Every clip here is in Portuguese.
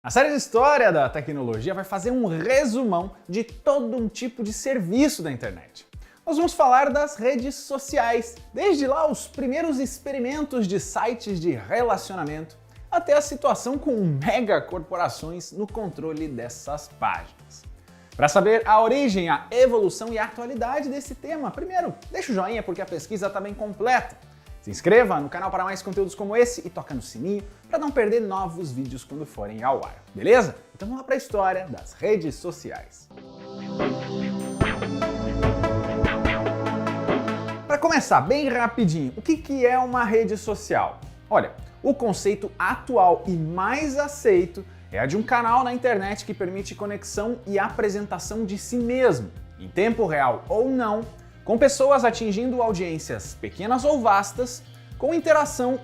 A série de História da Tecnologia vai fazer um resumão de todo um tipo de serviço da internet. Nós vamos falar das redes sociais, desde lá os primeiros experimentos de sites de relacionamento, até a situação com megacorporações no controle dessas páginas. Para saber a origem, a evolução e a atualidade desse tema, primeiro, deixa o joinha porque a pesquisa está bem completa. Se inscreva no canal para mais conteúdos como esse e toca no sininho para não perder novos vídeos quando forem ao ar, beleza? Então vamos lá para a história das redes sociais. Para começar bem rapidinho, o que é uma rede social? Olha, o conceito atual e mais aceito é a de um canal na internet que permite conexão e apresentação de si mesmo, em tempo real ou não, com pessoas atingindo audiências pequenas ou vastas, com interação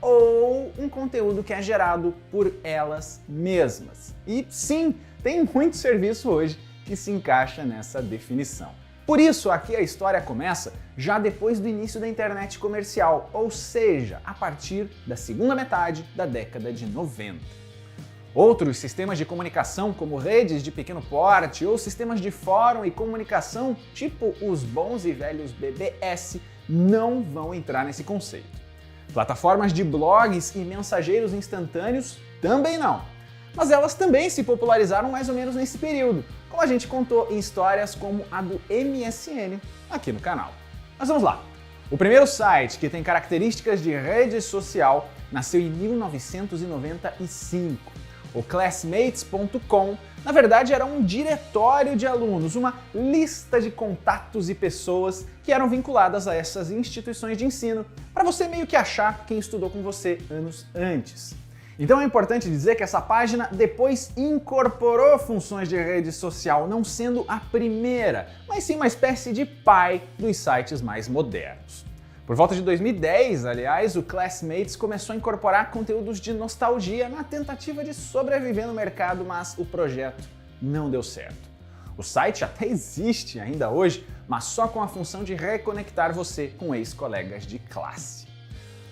ou um conteúdo que é gerado por elas mesmas. E sim, tem muito serviço hoje que se encaixa nessa definição. Por isso, aqui a história começa já depois do início da internet comercial, ou seja, a partir da segunda metade da década de 90. Outros sistemas de comunicação, como redes de pequeno porte ou sistemas de fórum e comunicação, tipo os bons e velhos BBS, não vão entrar nesse conceito. Plataformas de blogs e mensageiros instantâneos também não. Mas elas também se popularizaram mais ou menos nesse período, como a gente contou em histórias como a do MSN aqui no canal. Mas vamos lá. O primeiro site que tem características de rede social nasceu em 1995. O Classmates.com, na verdade, era um diretório de alunos, uma lista de contatos e pessoas que eram vinculadas a essas instituições de ensino, para você meio que achar quem estudou com você anos antes. Então é importante dizer que essa página depois incorporou funções de rede social, não sendo a primeira, mas sim uma espécie de pai dos sites mais modernos. Por volta de 2010, aliás, o Classmates começou a incorporar conteúdos de nostalgia na tentativa de sobreviver no mercado, mas o projeto não deu certo. O site até existe ainda hoje, mas só com a função de reconectar você com ex-colegas de classe.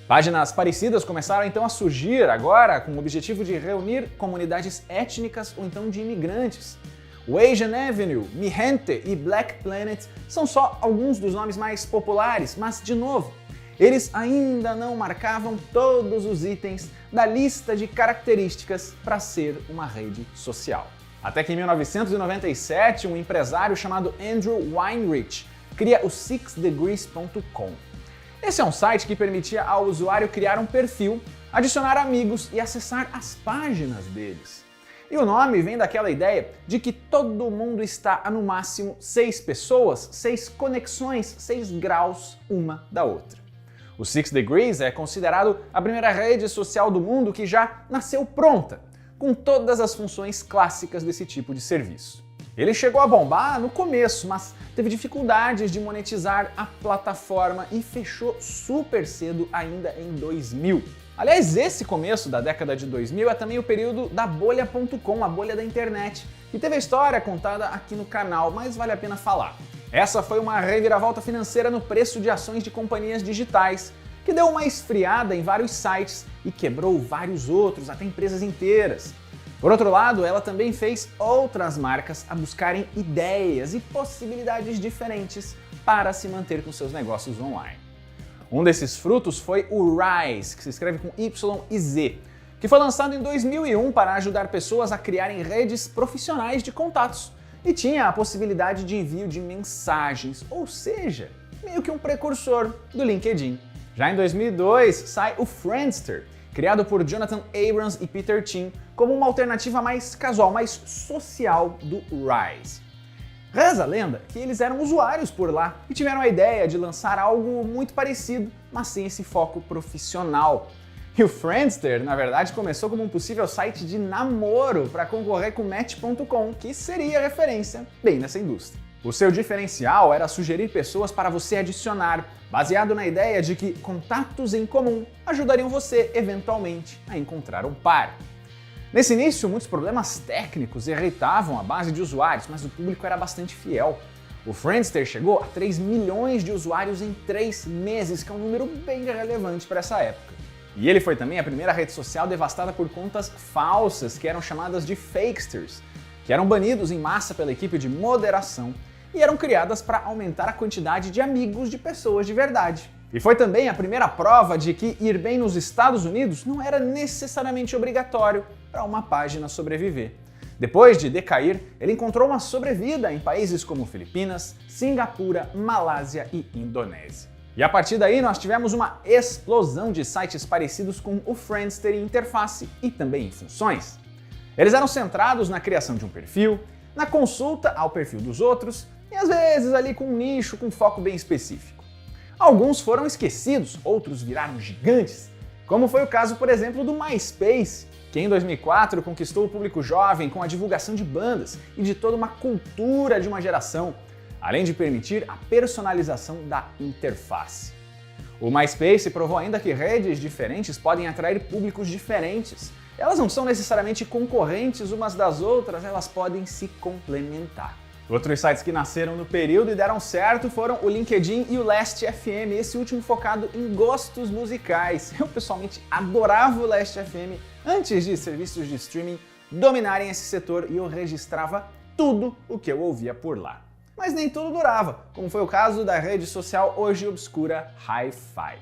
Páginas parecidas começaram então a surgir agora com o objetivo de reunir comunidades étnicas ou então de imigrantes. O Asian Avenue, Mihente e Black Planet são só alguns dos nomes mais populares, mas, de novo, eles ainda não marcavam todos os itens da lista de características para ser uma rede social. Até que em 1997, um empresário chamado Andrew Weinrich cria o sixdegrees.com. Esse é um site que permitia ao usuário criar um perfil, adicionar amigos e acessar as páginas deles. E o nome vem daquela ideia de que todo mundo está a no máximo 6 pessoas, 6 conexões, 6 graus uma da outra. O Six Degrees é considerado a primeira rede social do mundo que já nasceu pronta, com todas as funções clássicas desse tipo de serviço. Ele chegou a bombar no começo, mas teve dificuldades de monetizar a plataforma e fechou super cedo ainda em 2000. Aliás, esse começo da década de 2000 é também o período da bolha.com, a bolha da internet, que teve a história contada aqui no canal, mas vale a pena falar. Essa foi uma reviravolta financeira no preço de ações de companhias digitais, que deu uma esfriada em vários sites e quebrou vários outros, até empresas inteiras. Por outro lado, ela também fez outras marcas a buscarem ideias e possibilidades diferentes para se manter com seus negócios online. Um desses frutos foi o Rise, que se escreve com Y e Z, que foi lançado em 2001 para ajudar pessoas a criarem redes profissionais de contatos e tinha a possibilidade de envio de mensagens, ou seja, meio que um precursor do LinkedIn. Já em 2002 sai o Friendster, criado por Jonathan Abrams e Peter Thiel como uma alternativa mais casual, mais social do Rise. Reza a lenda que eles eram usuários por lá e tiveram a ideia de lançar algo muito parecido, mas sem esse foco profissional. E o Friendster, na verdade, começou como um possível site de namoro para concorrer com Match.com, que seria referência bem nessa indústria. O seu diferencial era sugerir pessoas para você adicionar, baseado na ideia de que contatos em comum ajudariam você, eventualmente, a encontrar um par. Nesse início, muitos problemas técnicos irritavam a base de usuários, mas o público era bastante fiel. O Friendster chegou a 3 milhões de usuários em 3 meses, que é um número bem relevante para essa época. E ele foi também a primeira rede social devastada por contas falsas, que eram chamadas de fakesters, que eram banidos em massa pela equipe de moderação e eram criadas para aumentar a quantidade de amigos de pessoas de verdade. E foi também a primeira prova de que ir bem nos Estados Unidos não era necessariamente obrigatório para uma página sobreviver. Depois de decair, ele encontrou uma sobrevida em países como Filipinas, Singapura, Malásia e Indonésia. E a partir daí nós tivemos uma explosão de sites parecidos com o Friendster em interface e também em funções. Eles eram centrados na criação de um perfil, na consulta ao perfil dos outros e às vezes ali com um nicho com foco bem específico. Alguns foram esquecidos, outros viraram gigantes, como foi o caso, por exemplo, do MySpace, que em 2004 conquistou o público jovem com a divulgação de bandas e de toda uma cultura de uma geração, além de permitir a personalização da interface. O MySpace provou ainda que redes diferentes podem atrair públicos diferentes. Elas não são necessariamente concorrentes umas das outras, elas podem se complementar. Outros sites que nasceram no período e deram certo foram o LinkedIn e o Last.fm, esse último focado em gostos musicais. Eu pessoalmente adorava o Last.fm antes de serviços de streaming dominarem esse setor e eu registrava tudo o que eu ouvia por lá. Mas nem tudo durava, como foi o caso da rede social hoje obscura Hi5.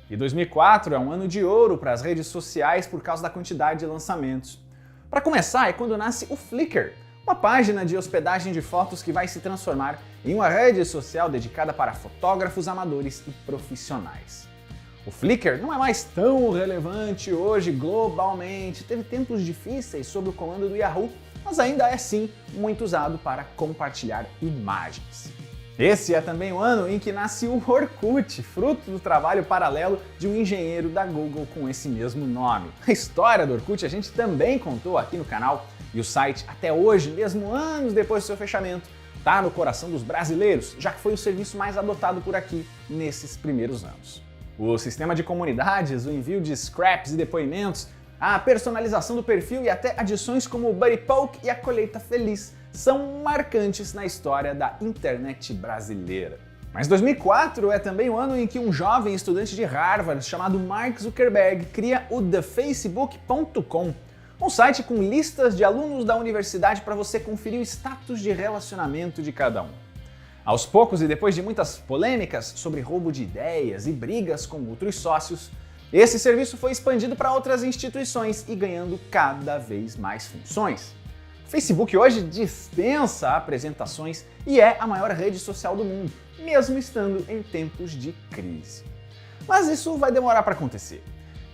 E 2004 é um ano de ouro para as redes sociais por causa da quantidade de lançamentos. Para começar, é quando nasce o Flickr, uma página de hospedagem de fotos que vai se transformar em uma rede social dedicada para fotógrafos amadores e profissionais. O Flickr não é mais tão relevante hoje globalmente, teve tempos difíceis sob o comando do Yahoo, mas ainda é sim muito usado para compartilhar imagens. Esse é também o ano em que nasce o Orkut, fruto do trabalho paralelo de um engenheiro da Google com esse mesmo nome. A história do Orkut a gente também contou aqui no canal e o site, até hoje, mesmo anos depois do seu fechamento, está no coração dos brasileiros, já que foi o serviço mais adotado por aqui nesses primeiros anos. O sistema de comunidades, o envio de scraps e depoimentos, a personalização do perfil e até adições como o Buddy Poke e a colheita feliz são marcantes na história da internet brasileira. Mas 2004 é também o ano em que um jovem estudante de Harvard chamado Mark Zuckerberg cria o TheFacebook.com, um site com listas de alunos da universidade para você conferir o status de relacionamento de cada um. Aos poucos e depois de muitas polêmicas sobre roubo de ideias e brigas com outros sócios, esse serviço foi expandido para outras instituições e ganhando cada vez mais funções. O Facebook hoje dispensa apresentações e é a maior rede social do mundo, mesmo estando em tempos de crise. Mas isso vai demorar para acontecer.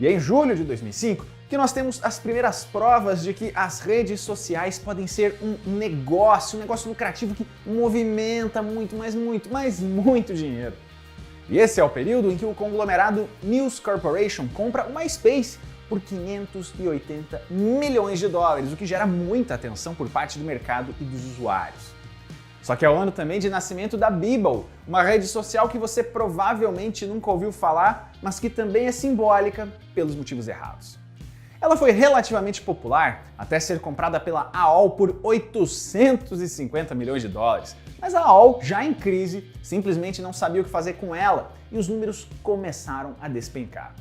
E é em julho de 2005 que nós temos as primeiras provas de que as redes sociais podem ser um negócio lucrativo que movimenta muito dinheiro. E esse é o período em que o conglomerado News Corporation compra o MySpace por 580 milhões de dólares, o que gera muita atenção por parte do mercado e dos usuários. Só que é o ano também de nascimento da Bebo, uma rede social que você provavelmente nunca ouviu falar, mas que também é simbólica pelos motivos errados. Ela foi relativamente popular até ser comprada pela AOL por 850 milhões de dólares, mas a AOL, já em crise, simplesmente não sabia o que fazer com ela e os números começaram a despencar.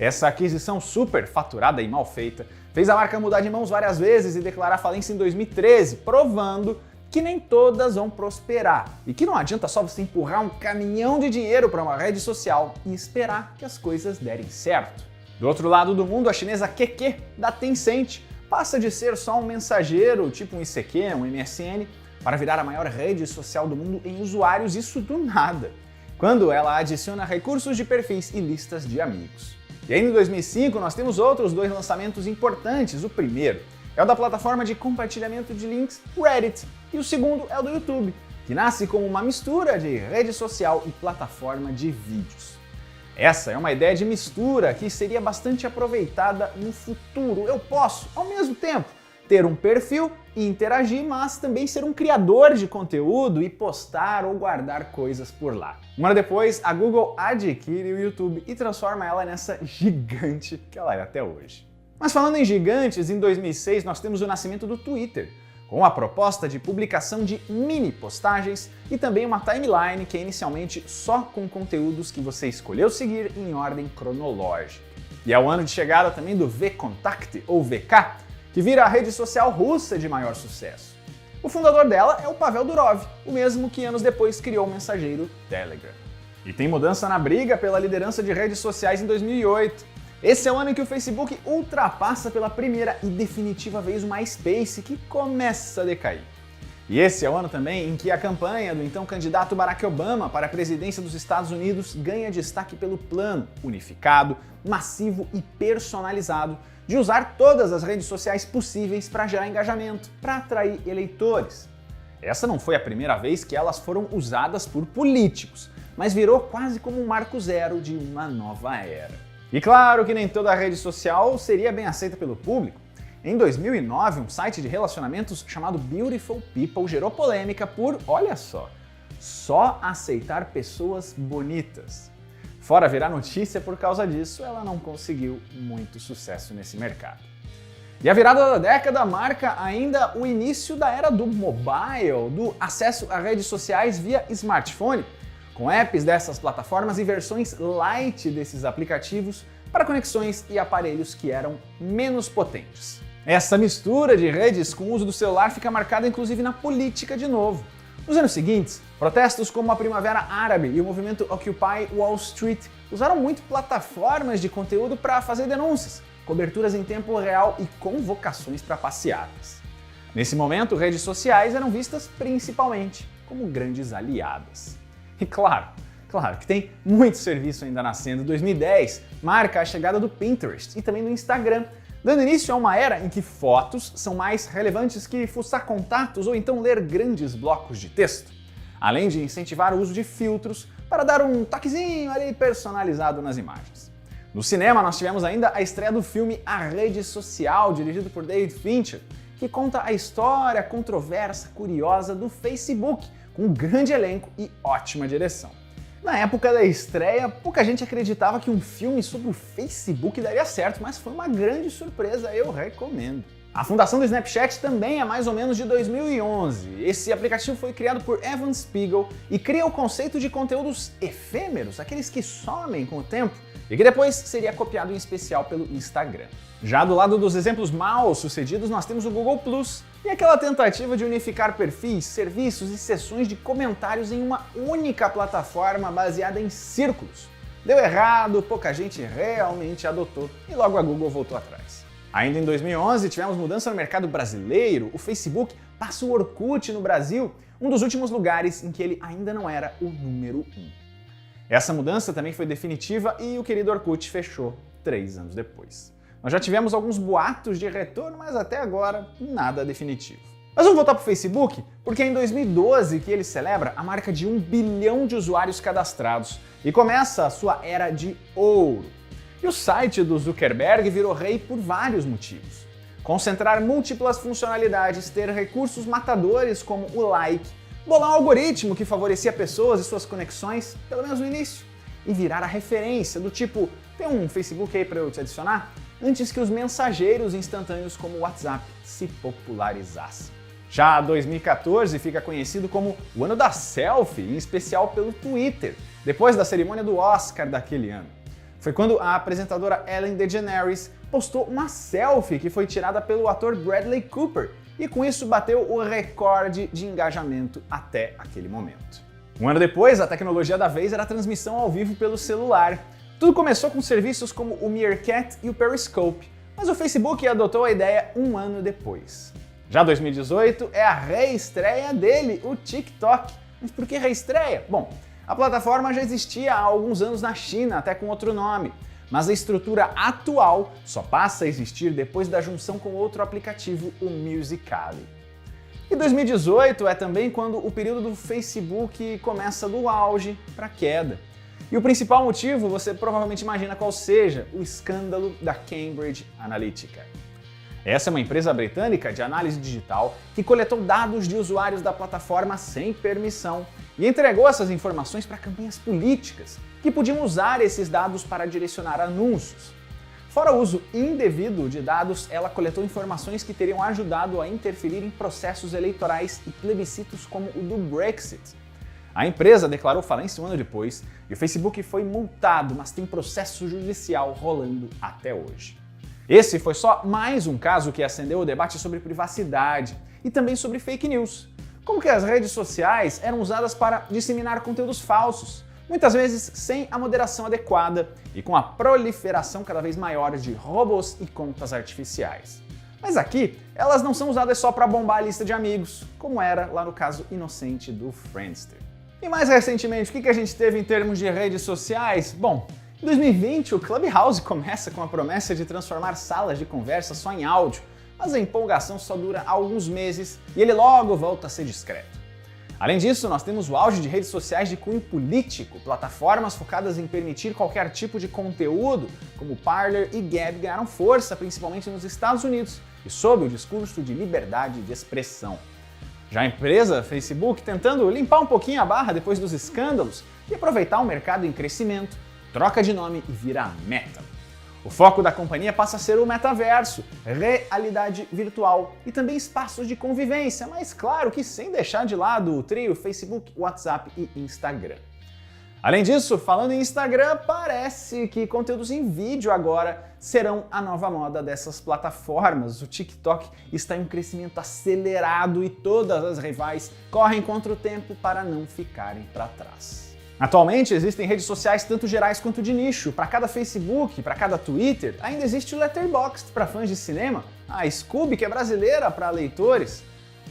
Essa aquisição super faturada e mal feita fez a marca mudar de mãos várias vezes e declarar falência em 2013, provando que nem todas vão prosperar e que não adianta só você empurrar um caminhão de dinheiro para uma rede social e esperar que as coisas derem certo. Do outro lado do mundo, a chinesa QQ, da Tencent, passa de ser só um mensageiro, tipo um ICQ, um MSN, para virar a maior rede social do mundo em usuários, isso do nada, quando ela adiciona recursos de perfis e listas de amigos. E aí, em 2005, nós temos outros dois lançamentos importantes. O primeiro é o da plataforma de compartilhamento de links Reddit, e o segundo é o do YouTube, que nasce como uma mistura de rede social e plataforma de vídeos. Essa é uma ideia de mistura que seria bastante aproveitada no futuro. Eu posso, ao mesmo tempo, ter um perfil e interagir, mas também ser um criador de conteúdo e postar ou guardar coisas por lá. Um ano depois, a Google adquire o YouTube e transforma ela nessa gigante que ela é até hoje. Mas falando em gigantes, em 2006 nós temos o nascimento do Twitter, com a proposta de publicação de mini postagens e também uma timeline que é inicialmente só com conteúdos que você escolheu seguir em ordem cronológica. E é o ano de chegada também do VKontakte, ou VK, que vira a rede social russa de maior sucesso. O fundador dela é o Pavel Durov, o mesmo que anos depois criou o mensageiro Telegram. E tem mudança na briga pela liderança de redes sociais em 2008. Esse é o ano em que o Facebook ultrapassa pela primeira e definitiva vez o MySpace, que começa a decair. E esse é o ano também em que a campanha do então candidato Barack Obama para a presidência dos Estados Unidos ganha destaque pelo plano unificado, massivo e personalizado de usar todas as redes sociais possíveis para gerar engajamento, para atrair eleitores. Essa não foi a primeira vez que elas foram usadas por políticos, mas virou quase como um marco zero de uma nova era. E claro que nem toda rede social seria bem aceita pelo público. Em 2009, um site de relacionamentos chamado Beautiful People gerou polêmica por, olha só aceitar pessoas bonitas. Fora virar notícia por causa disso, ela não conseguiu muito sucesso nesse mercado. E a virada da década marca ainda o início da era do mobile, do acesso a redes sociais via smartphone, com apps dessas plataformas e versões light desses aplicativos para conexões e aparelhos que eram menos potentes. Essa mistura de redes com o uso do celular fica marcada inclusive na política de novo. Nos anos seguintes, protestos como a Primavera Árabe e o movimento Occupy Wall Street usaram muito plataformas de conteúdo para fazer denúncias, coberturas em tempo real e convocações para passeatas. Nesse momento, redes sociais eram vistas principalmente como grandes aliadas. E claro que tem muito serviço ainda nascendo. 2010 marca a chegada do Pinterest e também do Instagram, dando início a uma era em que fotos são mais relevantes que fuçar contatos ou então ler grandes blocos de texto, além de incentivar o uso de filtros para dar um toquezinho ali personalizado nas imagens. No cinema, nós tivemos ainda a estreia do filme A Rede Social, dirigido por David Fincher, que conta a história controversa, curiosa do Facebook, com um grande elenco e ótima direção. Na época da estreia, pouca gente acreditava que um filme sobre o Facebook daria certo, mas foi uma grande surpresa, eu recomendo. A fundação do Snapchat também é mais ou menos de 2011. Esse aplicativo foi criado por Evan Spiegel e cria o conceito de conteúdos efêmeros, aqueles que somem com o tempo, e que depois seria copiado em especial pelo Instagram. Já do lado dos exemplos mal sucedidos, nós temos o Google Plus e aquela tentativa de unificar perfis, serviços e seções de comentários em uma única plataforma baseada em círculos. Deu errado, pouca gente realmente adotou e logo a Google voltou atrás. Ainda em 2011, tivemos mudança no mercado brasileiro. O Facebook passa o Orkut no Brasil, um dos últimos lugares em que ele ainda não era o número 1. Essa mudança também foi definitiva e o querido Orkut fechou 3 anos depois. Nós já tivemos alguns boatos de retorno, mas até agora nada definitivo. Mas vamos voltar para o Facebook, porque é em 2012 que ele celebra a marca de 1 bilhão de usuários cadastrados e começa a sua era de ouro. E o site do Zuckerberg virou rei por vários motivos. Concentrar múltiplas funcionalidades, ter recursos matadores como o like, bolar um algoritmo que favorecia pessoas e suas conexões, pelo menos no início, e virar a referência do tipo, tem um Facebook aí para eu te adicionar? Antes que os mensageiros instantâneos como o WhatsApp se popularizassem. Já 2014 fica conhecido como o ano da selfie, em especial pelo Twitter, depois da cerimônia do Oscar daquele ano. Foi quando a apresentadora Ellen DeGeneres postou uma selfie que foi tirada pelo ator Bradley Cooper e com isso bateu o recorde de engajamento até aquele momento. Um ano depois, a tecnologia da vez era a transmissão ao vivo pelo celular. Tudo começou com serviços como o Meerkat e o Periscope, mas o Facebook adotou a ideia um ano depois. Já 2018 é a reestreia dele, o TikTok. Mas por que reestreia? Bom, a plataforma já existia há alguns anos na China, até com outro nome, mas a estrutura atual só passa a existir depois da junção com outro aplicativo, o Musical.ly. E 2018 é também quando o período do Facebook começa do auge para a queda. E o principal motivo, você provavelmente imagina qual seja, o escândalo da Cambridge Analytica. Essa é uma empresa britânica de análise digital que coletou dados de usuários da plataforma sem permissão e entregou essas informações para campanhas políticas, que podiam usar esses dados para direcionar anúncios. Fora o uso indevido de dados, ela coletou informações que teriam ajudado a interferir em processos eleitorais e plebiscitos como o do Brexit. A empresa declarou falência um ano depois e o Facebook foi multado, mas tem processo judicial rolando até hoje. Esse foi só mais um caso que acendeu o debate sobre privacidade e também sobre fake news. Como que as redes sociais eram usadas para disseminar conteúdos falsos, muitas vezes sem a moderação adequada e com a proliferação cada vez maior de robôs e contas artificiais. Mas aqui, elas não são usadas só para bombar a lista de amigos, como era lá no caso inocente do Friendster. E mais recentemente, o que a gente teve em termos de redes sociais? Bom, em 2020 o Clubhouse começa com a promessa de transformar salas de conversa só em áudio, mas a empolgação só dura alguns meses e ele logo volta a ser discreto. Além disso, nós temos o auge de redes sociais de cunho político, plataformas focadas em permitir qualquer tipo de conteúdo, como Parler e Gab ganharam força principalmente nos Estados Unidos e sob o discurso de liberdade de expressão. Já a empresa Facebook tentando limpar um pouquinho a barra depois dos escândalos e aproveitar um mercado em crescimento, troca de nome e vira Meta. O foco da companhia passa a ser o metaverso, realidade virtual e também espaços de convivência, mas claro que sem deixar de lado o trio Facebook, WhatsApp e Instagram. Além disso, falando em Instagram, parece que conteúdos em vídeo agora serão a nova moda dessas plataformas. O TikTok está em um crescimento acelerado e todas as rivais correm contra o tempo para não ficarem para trás. Atualmente existem redes sociais tanto gerais quanto de nicho. Para cada Facebook, para cada Twitter, ainda existe o Letterboxd para fãs de cinema, a Scooby, que é brasileira, para leitores.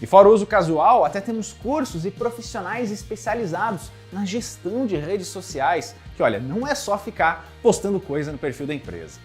E fora o uso casual, até temos cursos e profissionais especializados na gestão de redes sociais, que olha, não é só ficar postando coisa no perfil da empresa.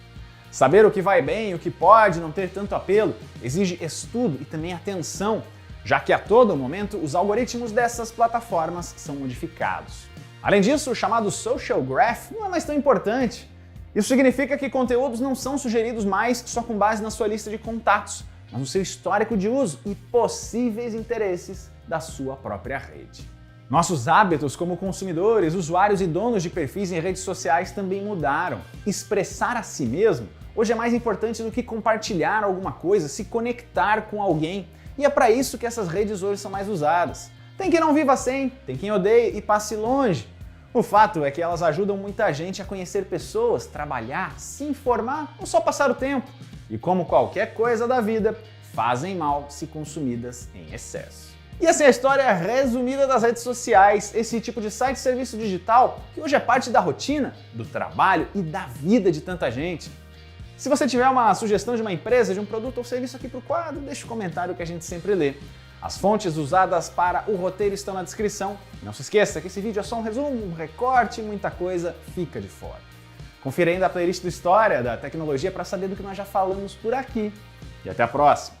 Saber o que vai bem e o que pode não ter tanto apelo exige estudo e também atenção, já que a todo momento os algoritmos dessas plataformas são modificados. Além disso, o chamado Social Graph não é mais tão importante. Isso significa que conteúdos não são sugeridos mais só com base na sua lista de contatos, mas no seu histórico de uso e possíveis interesses da sua própria rede. Nossos hábitos como consumidores, usuários e donos de perfis em redes sociais também mudaram. Expressar a si mesmo hoje é mais importante do que compartilhar alguma coisa, se conectar com alguém, e é para isso que essas redes hoje são mais usadas. Tem quem não viva sem, tem quem odeie e passe longe. O fato é que elas ajudam muita gente a conhecer pessoas, trabalhar, se informar ou só passar o tempo. E como qualquer coisa da vida, fazem mal se consumidas em excesso. E assim a história resumida das redes sociais, esse tipo de site e serviço digital que hoje é parte da rotina, do trabalho e da vida de tanta gente. Se você tiver uma sugestão de uma empresa, de um produto ou serviço aqui para o quadro, deixa um comentário que a gente sempre lê. As fontes usadas para o roteiro estão na descrição. Não se esqueça que esse vídeo é só um resumo, um recorte, muita coisa fica de fora. Confira ainda a playlist do História da Tecnologia para saber do que nós já falamos por aqui. E até a próxima!